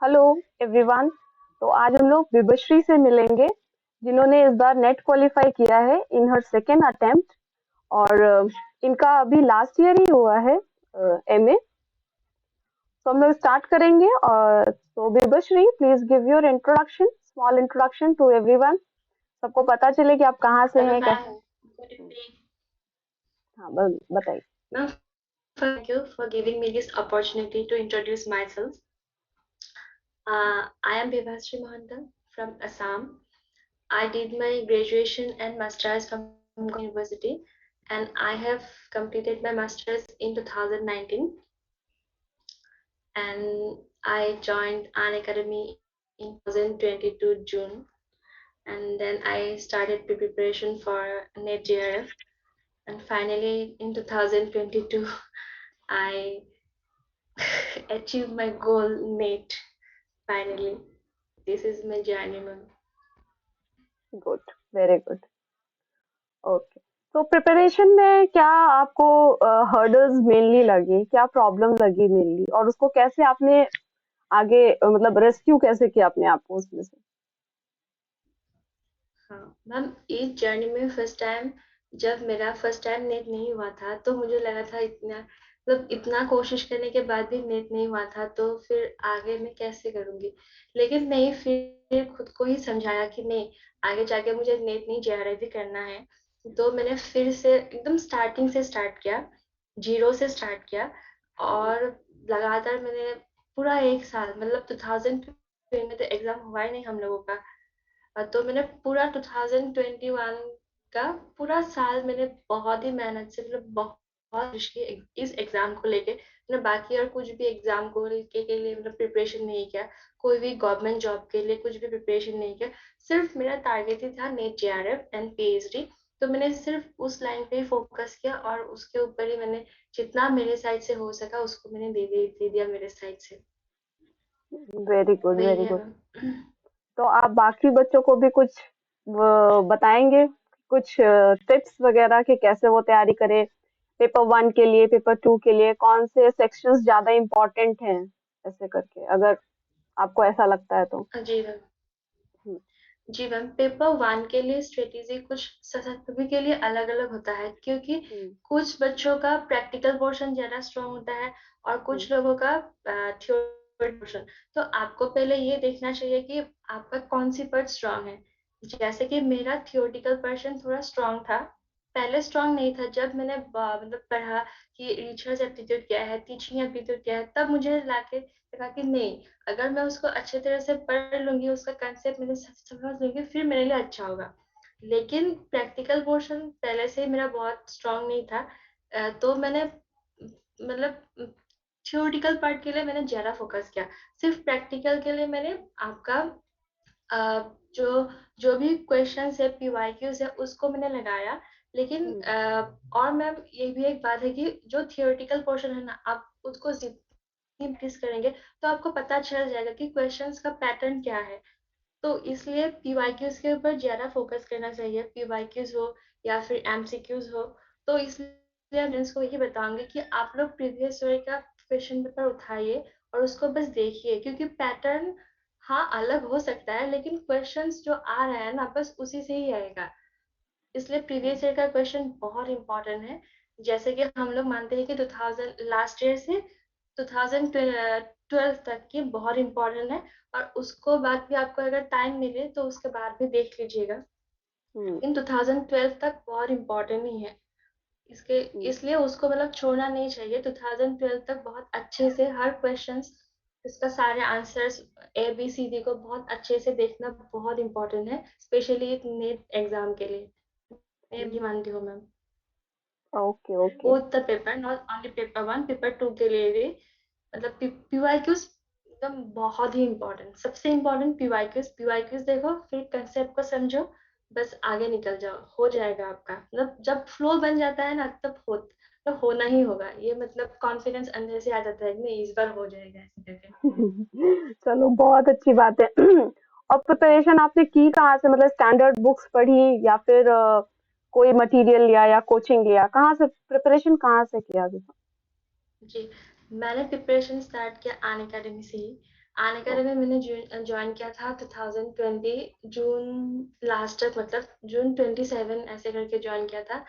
Hello everyone. तो आज हम लोग विभश्री से मिलेंगे, जिन्होंने इस बार नेट क्वालिफाई किया है इन हर सेकेंड अटेम्प्ट। और इनका अभी लास्ट ईयर ही हुआ है एमए। तो हम लोग स्टार्ट करेंगे। और तो Vibhashri, please give your introduction, small introduction to everyone. सबको पता चले कि आप कहाँ से Hello, हैं, कैसे ma'am. हैं। Good evening. हाँ, बताइए। Ma'am, thank you for giving me this opportunity to introduce myself. I am Vivasri Mohanta from Assam. I did my graduation and masters from Goa University, and I have completed my masters in 2019. And I joined an academy in 2022 June, and then I started preparation for NET JRF. And finally, in 2022, I achieved my goal, mate. Finally, this is my journey, ma'am. Good, very good. Okay. तो preparation में क्या आपको hurdles mainly लगी, क्या problem लगी mainly, और उसको कैसे आपने आगे मतलब रेस्क्यू कैसे किया अपने आप को उसमें से। हाँ मैम, इस जर्नी में जब मेरा फर्स्ट टाइम नेट नहीं हुआ था तो मुझे लगा था इतना मतलब इतना कोशिश करने के बाद भी नेट नहीं हुआ था तो फिर आगे मैं कैसे करूंगी। लेकिन नहीं, फिर खुद को ही समझाया कि नहीं, आगे जाके मुझे नेट नहीं जेआरएफ भी करना है। तो मैंने फिर से एकदम स्टार्टिंग से स्टार्ट किया, जीरो से स्टार्ट किया। और लगातार मैंने पूरा एक साल मतलब 2020 में तो एग्जाम हुआ ही नहीं हम लोगों का। तो मैंने पूरा 2021 का पूरा साल मैंने बहुत ही मेहनत से मतलब बहुत कोशिश की इस एग्जाम को लेके। मैंने बाकी और कुछ भी एग्जाम को लेके के लिए मतलब प्रिपरेशन नहीं किया, कोई भी गवर्नमेंट जॉब के लिए कुछ भी प्रिपरेशन नहीं किया। सिर्फ मेरा टारगेट ही था नेट जेआरएफ एंड पीएचडी। तो मैंने सिर्फ उस लाइन पे ही फोकस किया और उसके ऊपर ही मैंने जितना मेरे साइड से हो सका उसको मैंने दे दिया मेरे साइड से। वेरी गुड, वही वेरी है गुड। मैम। तो आप बाकी बच्चों को भी कुछ बताएंगे, कुछ टिप्स वगैरह कि कैसे वो तैयारी करें पेपर वन के लिए, पेपर टू के लिए, कौन से सेक्शंस ज्यादा इम्पोर्टेंट हैं, ऐसे करके अगर आपको ऐसा लगता है तो। जी मैम। हम्म, जी मैम, पेपर वन के लिए स्ट्रेटेजी कुछ सभी के लिए अलग अलग होता है, क्योंकि हम्म, कुछ बच्चों का प्रैक्टिकल पोर्शन ज्यादा स्ट्रांग होता है और हम्म, कुछ लोगों का थ्योरी पोर्शन। तो आपको पहले ये देखना चाहिए कि आपका कौन सी पार्ट स्ट्रांग है। जैसे कि मेरा थियोरेटिकल पोर्शन थोड़ा स्ट्रांग था, पहले स्ट्रांग नहीं था। जब मैंने मतलब पढ़ा कि रिसर्च एप्टीट्यूड क्या है, टीचिंग एप्टीट्यूड क्या है, तब मुझे लाके लगा कि नहीं, अगर मैं उसको अच्छे तरह से पढ़ लूंगी, उसका कंसेप्ट मैंने समझ लूंगी, फिर मेरे लिए अच्छा होगा। लेकिन प्रैक्टिकल पोर्शन पहले से ही मेरा बहुत स्ट्रांग नहीं था। तो मैंने मतलब थियोरेटिकल पार्ट के लिए मैंने ज़्यादा फोकस किया। सिर्फ प्रैक्टिकल के लिए मैंने आपका जो जो भी क्वेश्चंस है, पीवाईक्यूज है, उसको मैंने लगाया। लेकिन हम्म, और मैम ये भी एक बात है कि जो थियोरेटिकल पोर्शन है ना, आप उसको जितनी प्रैक्टिस करेंगे तो आपको पता चल जाएगा कि क्वेश्चंस का पैटर्न क्या है। तो इसलिए पीवाईक्यूज के ऊपर ज्यादा फोकस करना चाहिए, पीवाईक्यूज हो या फिर एमसीक्यूज हो। तो इसलिए मैं इसको यही बताऊंगी कि आप लोग प्रीवियस ईयर का क्वेश्चन पेपर उठाइए और उसको बस देखिए, क्योंकि पैटर्न हाँ अलग हो सकता है लेकिन क्वेश्चंस जो आ रहा है ना बस उसी से ही आएगा। इसलिए प्रीवियस ईयर का क्वेश्चन बहुत इंपॉर्टेंट है। जैसे कि हम लोग मानते हैं कि 2000 लास्ट ईयर से 2012 तक की बहुत इंपॉर्टेंट है। और उसको बाद भी आपको अगर टाइम मिले तो उसके बाद भी देख लीजिएगा। हम्म, लेकिन 2012 तक बहुत इंपॉर्टेंट ही है। इसके हम्म, इसलिए उसको मतलब छोड़ना नहीं चाहिए। 2012 तक बहुत अच्छे से हर क्वेश्चंस, इसका सारे answers, A B C D को बहुत अच्छे से देखना बहुत इंपॉर्टेंट है, स्पेशली नेट एग्जाम के लिए। मैं भी मानती हूँ ma'am. Okay, okay. Both the paper, not only paper one, paper two के लिए भी मतलब पीवाईक्यूज एकदम बहुत ही इम्पोर्टेंट, सबसे इम्पोर्टेंट पीवाईक्यूज। पीवाईक्यूज देखो, फिर कंसेप्ट को समझो, बस आगे निकल जाओ, हो जाएगा आपका। मतलब जब फ्लो बन जाता है ना तब होना ही होगा। ये मतलब कॉन्फिडेंस अंदर से आ जाता है कि नहीं, इस बार हो जाएगा ऐसे करके। चलो, बहुत अच्छी बात है। और प्रिपरेशन आपने की कहाँ से, मतलब स्टैंडर्ड बुक्स पढ़ी या फिर कोई मटेरियल लिया या कोचिंग लिया, कहाँ से प्रिपरेशन कहाँ से किया अभी। जी, मैंने प्रिपरेशन स्टार्ट किया अन अकेडमी से ही। अन अकेडमी मैंने ज्वाइन किया था 2020 जून लास्ट तक, मतलब जून 27 ऐसे करके ज्वाइन किया था।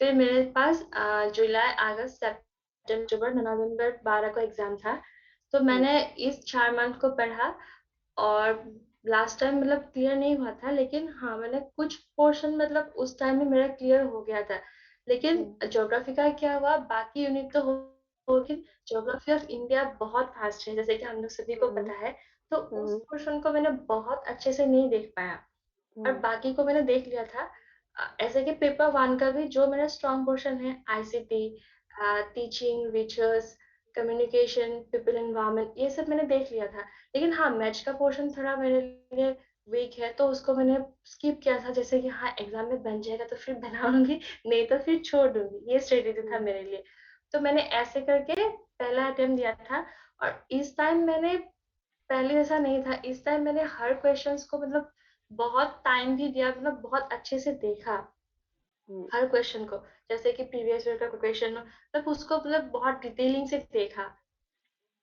फिर मेरे पास जुलाई, अगस्त, सितंबर, अक्टूबर, नवंबर 12 को एग्जाम था। तो हम्म, मैंने इस 4 मंथ को पढ़ा, और लास्ट टाइम मतलब क्लियर नहीं हुआ था, लेकिन हाँ मैंने कुछ पोर्शन मतलब उस टाइम में मेरा क्लियर हो गया था। लेकिन हम्म, ज्योग्राफी का क्या हुआ, बाकी यूनिट तो हो, लेकिन ज्योग्राफी ऑफ इंडिया बहुत फास्ट है, जैसे कि हम लोग सभी को हम्म, पता है। तो उस हम्म, पोर्शन को मैंने बहुत अच्छे से नहीं देख पाया, और हम्म, बाकी को मैंने देख लिया था। ऐसे कि पेपर वन का भी जो मेरा स्ट्रॉन्ग पोर्शन है, ICT, teaching, research, communication, people environment, ये सब मैंने देख लिया था। लेकिन हाँ, मैथ्स का पोर्शन थोड़ा मेरे लिए वीक है, तो उसको मैंने स्किप किया था, जैसे कि हाँ एग्जाम में बन जाएगा तो फिर बनाऊंगी, नहीं तो फिर छोड़ दूंगी, ये स्ट्रेटेजी था हम्म, मेरे लिए। तो मैंने ऐसे करके पहला अटेम्प्ट दिया था। और इस टाइम मैंने, पहले जैसा नहीं था, इस टाइम मैंने हर क्वेश्चंस को मतलब बहुत टाइम भी दिया, मतलब बहुत अच्छे से देखा हम्म, हर क्वेश्चन को। जैसे कि प्रीवियस ईयर का क्वेश्चन हो, मतलब उसको मतलब बहुत डिटेलिंग से देखा,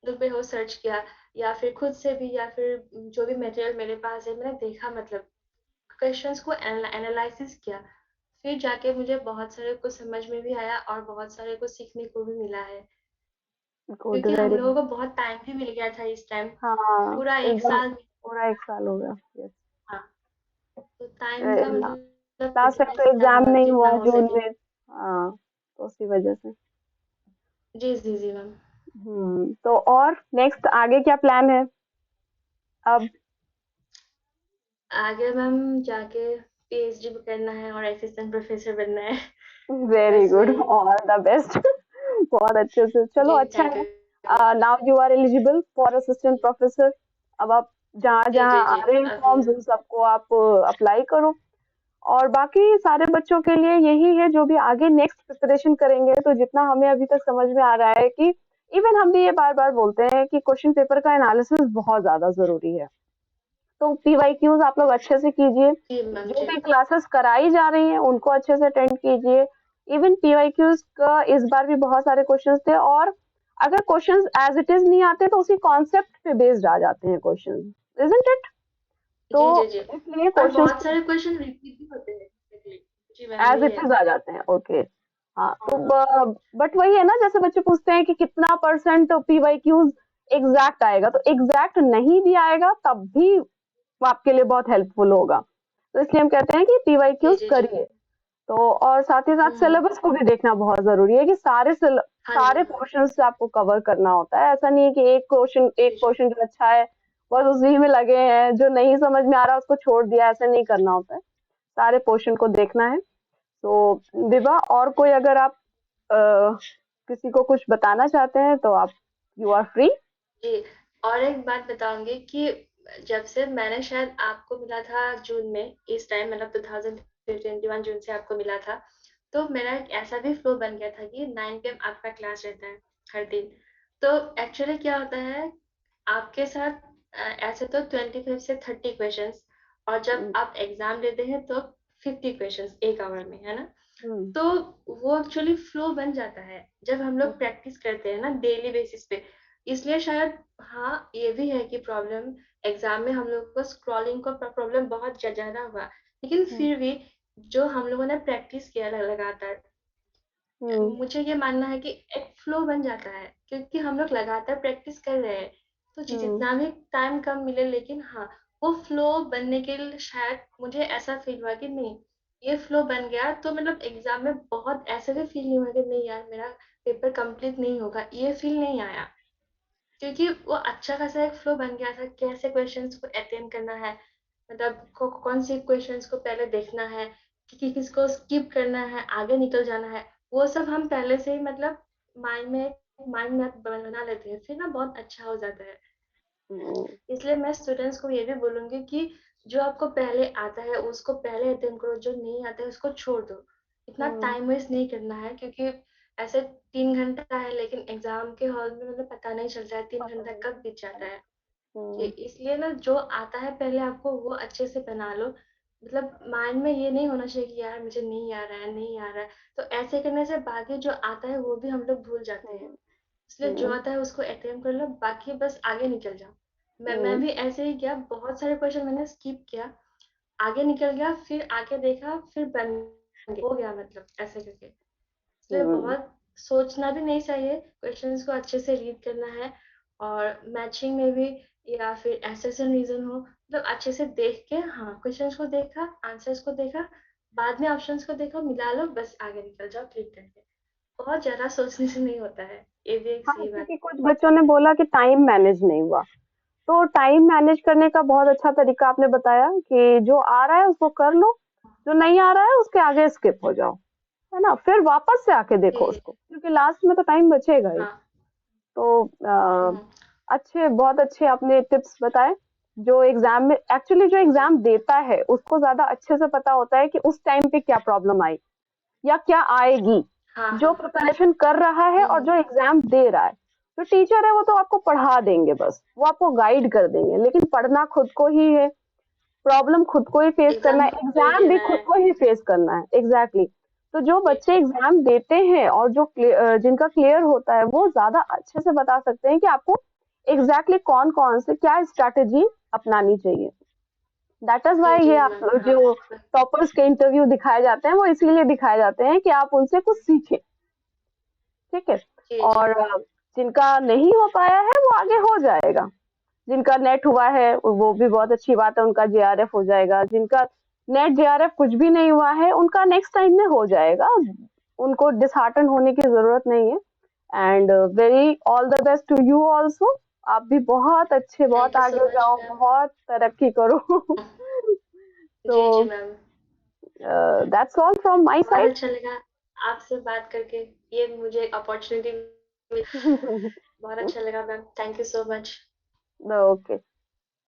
गूगल पे हो सर्च किया, या फिर खुद से भी, या फिर जो भी मटेरियल मेरे पास है मैंने देखा, मतलब क्वेश्चंस को एनालिसिस किया। फिर जाके मुझे बहुत सारे कुछ समझ में भी आया, और बहुत सारे कुछ सीखने को भी मिला है, गुड, क्योंकि हम वेरी लोगों गुड। को बहुत टाइम भी मिल गया था इस टाइम, हाँ, पूरा एक एकदम साल। पूरा 1 साल हो गया। यस। हाँ, तो टाइम का मतलब लास्ट टाइम यूटिलाइज तो करना एग्जाम होगा नहीं जितना हुआ हो जून सके। में। हाँ, तो उसी वजह से। जी जी जी मैम। तो और नेक्स्ट आगे क्या प्लान है अब? आगे मैम जाके पीएचडी करना है और असिस्टेंट प्रोफेसर बनना है। वेरी बस गुड, वही। All the best. बहुत अच्छे से, चलो जी अच्छा थैंक है। You. Now you are eligible for assistant professor. अब आप जहाँ जी जहाँ जी आ जी रहे हैं अभी। फॉर्म्स उन सबको आप अप्लाई करो। और बाकी सारे बच्चों के लिए यही है, जो भी आगे नेक्स्ट प्रिपरेशन करेंगे, तो जितना हमें अभी तक समझ में आ रहा है कि इवन हम भी ये बार बार बोलते हैं कि क्वेश्चन पेपर का एनालिसिस बहुत ज्यादा जरूरी है। तो पीवाईक्यूज आप लोग अच्छे से कीजिए। जी मैम जो जी। भी क्लासेस कराई जा रही हैं उनको अच्छे से अटेंड कीजिए। इवन पीवाईक्यूज का इस बार भी बहुत सारे क्वेश्चंस थे, और अगर क्वेश्चंस एज इट इज नहीं आते तो उसी कॉन्सेप्ट पे बेस्ड आ जाते हैं क्वेश्चंस, इजंट इट? तो जी जी जी। इसलिए और क्वेश्चंस बहुत सारे क्वेश्चन रिपीट भी होते हैं basically। जी मैम एज यही इट है। इज आ जाते हैं। ओके। हाँ, तो हाँ। बट वही है ना, जैसे बच्चे पूछते हैं कि कितना परसेंट पीवाईक्यूज एग्जैक्ट आएगा, तो एग्जैक्ट नहीं भी आएगा तब भी वो आपके लिए बहुत हेल्पफुल होगा। तो इसलिए हम कहते हैं कि जी पीवाईक्यूज जी जी। करिए। तो और साथ ही साथ हम्म। सिलेबस को भी देखना बहुत जरूरी है कि हाँ जी सारे हाँ। पोर्शन से आपको कवर करना होता है। ऐसा नहीं है कि एक जी जी। पोर्शन जो अच्छा है बस उसी में लगे हैं, जो नहीं समझ में आ रहा उसको छोड़ दिया, ऐसा नहीं करना होता है। सारे पोर्शन को देखना है। तो विभा, और कोई अगर आप अ, किसी को कुछ बताना चाहते हैं तो आप, यू आर फ्री। जी। और एक बात बताऊंगी कि जब से मैंने, शायद आपको मिला था जून में, इस टाइम मतलब 2021 जून से आपको मिला था, तो मेरा एक ऐसा भी फ्लो बन गया था कि 9 PM आपका क्लास रहता है हर दिन। तो एक्चुअली क्या होता है आपके साथ, ऐसे तो 25 से 30 क्वेश्चंस, और जब हम्म, आप एग्जाम देते हैं तो 50 क्वेश्चंस 1 आवर में, है ना। हम्म, तो वो एक्चुअली फ्लो बन जाता है जब हम लोग हम्म, प्रैक्टिस करते हैं ना डेली बेसिस पे। इसलिए शायद, हाँ ये भी है कि प्रॉब्लम एग्जाम में हम लोग को स्क्रॉलिंग का प्रॉब्लम बहुत ज्यादा हुआ, लेकिन हम्म, फिर भी जो हम लोगों ने प्रैक्टिस किया लगातार, हम्म, मुझे ये मानना है कि एक फ्लो बन जाता है, क्योंकि हम लोग लगातार प्रैक्टिस कर रहे हैं। तो हम्म, जितना भी टाइम कम मिले, लेकिन हाँ वो फ्लो बनने के लिए शायद मुझे ऐसा फील हुआ कि नहीं, ये फ्लो बन गया तो मतलब एग्जाम में बहुत ऐसे भी फील नहीं हुआ कि नहीं यार मेरा पेपर कंप्लीट नहीं होगा, ये फील नहीं आया। क्योंकि वो अच्छा खासा एक फ्लो बन गया था, कैसे क्वेश्चंस को अटेम्प्ट करना है, मतलब कौन से क्वेश्चंस को पहले देखना है, कि किसको स्किप करना है, आगे निकल जाना है, वो सब हम पहले से ही मतलब माइंड मैप बना लेते हैं, फिर ना बहुत अच्छा हो जाता है। हम्म, इसलिए मैं स्टूडेंट्स को ये भी बोलूंगी कि जो आपको पहले आता है उसको पहले अटेम्प्ट करो, जो नहीं आता है उसको छोड़ दो। इतना हम्म, टाइम वेस्ट नहीं करना है, क्योंकि ऐसे 3 घंटा है, लेकिन एग्जाम के हॉल में मतलब पता नहीं चलता है तीन पता घंटा नहीं कब बीत जाता चलता है। है। जी, हम्म, इसलिए ना जो आता है पहले आपको वो अच्छे से बना लो। मतलब माइंड में ये नहीं होना चाहिए कि यार मुझे नहीं आ रहा है, नहीं आ रहा है। तो ऐसे करने से बाकी जो आता है वो भी हम लोग भूल जाते हैं। हम्म, इसलिए जो हम्म, आता है उसको अटेम्प्ट कर लो, बाकी बस आगे निकल जाओ। मैं भी ऐसे ही किया, बहुत सारे क्वेश्चन मैंने स्किप किया, आगे निकल गया, फिर आगे देखा, फिर बन गया, हो गया मतलब ऐसे करके। इसलिए हम्म। बहुत सोचना भी नहीं चाहिए, क्वेश्चंस को अच्छे से रीड करना है, और मैचिंग में भी या फिर एसेसन रीजन हो, मतलब अच्छे से देख के, हाँ क्वेश्चंस को देखा, आंसर्स को देखा, बाद में ऑप्शंस को देखो, मिला लो, बस आगे निकल जाओ क्लिक करके। बहुत ज्यादा सोचने से नहीं होता है, ये भी एक हाँ, सही बात क्योंकि कुछ बच्चों ने बोला कि टाइम मैनेज नहीं हुआ, तो टाइम मैनेज करने का बहुत अच्छा तरीका आपने बताया कि जो आ रहा है उसको कर लो, जो नहीं आ रहा है उसके आगे स्किप हो जाओ, है ना, फिर वापस से आके देखो है। उसको, क्योंकि लास्ट में तो टाइम बचेगा ही। हाँ। तो हम्म, अच्छे, बहुत अच्छे आपने टिप्स बताए। जो एग्जाम में एक्चुअली जो जी। एग्जाम देता है उसको ज्यादा अच्छे से पता होता है कि उस टाइम पे क्या प्रॉब्लम आई या क्या आएगी। हाँ जो हाँ। प्रिपरेशन कर रहा है और हम्म। जो एग्जाम दे रहा है, जो टीचर है वो तो आपको पढ़ा देंगे, बस वो आपको गाइड कर देंगे, लेकिन पढ़ना खुद को ही है, प्रॉब्लम खुद को ही फेस करना एग्जाम है, खुद को ही एग्जाम भी देना खुद है। को ही फेस करना है, एग्जैक्टली तो जो जी बच्चे एग्जाम देते हैं और जो जिनका क्लियर होता है वो ज्यादा अच्छे से बता सकते हैं कि आपको एग्जैक्टली कौन कौन से क्या स्ट्रैटेजी अपनानी चाहिए। दैट इज जी वाई ये जी आप मैम, हाँ। जो टॉपर्स के इंटरव्यू दिखाए जाते हैं वो इसीलिए दिखाए जाते हैं कि आप उनसे कुछ सीखें, ठीक है। जी जी। और जिनका नहीं हो पाया है वो आगे हो जाएगा, जिनका नेट हुआ है वो भी बहुत अच्छी बात है, उनका जेआरएफ हो जाएगा, जिनका नेट जेआरएफ कुछ भी नहीं हुआ है उनका नेक्स्ट टाइम में हो जाएगा, उनको डिसहार्टन होने की जरूरत नहीं है। And very all the best to you also, आप भी बहुत अच्छे, बहुत थैंक यू सो आगे मच जाओ, मैम। बहुत तरक्की करो। जी जी तो ma'am. That's all from my बहुत साइड। अच्छा लगा आपसे बात करके, ये मुझे अपॉर्चुनिटी मिली। बहुत अच्छा लगा ma'am, thank you so much. Okay,